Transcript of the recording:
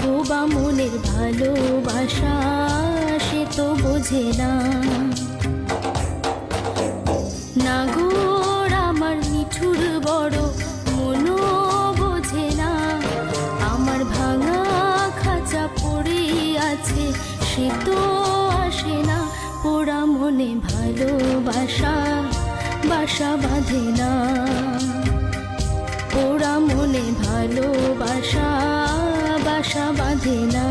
বোবা মনের ভালোবাসা সে তো বোঝে না। নাগর আমার নিঠুর বড় মনও বোঝে না, আমার ভাঙা খাঁচা পড়ে আছে সে তো আসে না। পোড়া মনে ভালোবাসা বাসা বাঁধে না, পোড়া মনে ভালোবাসা বাসা বাঁধে না।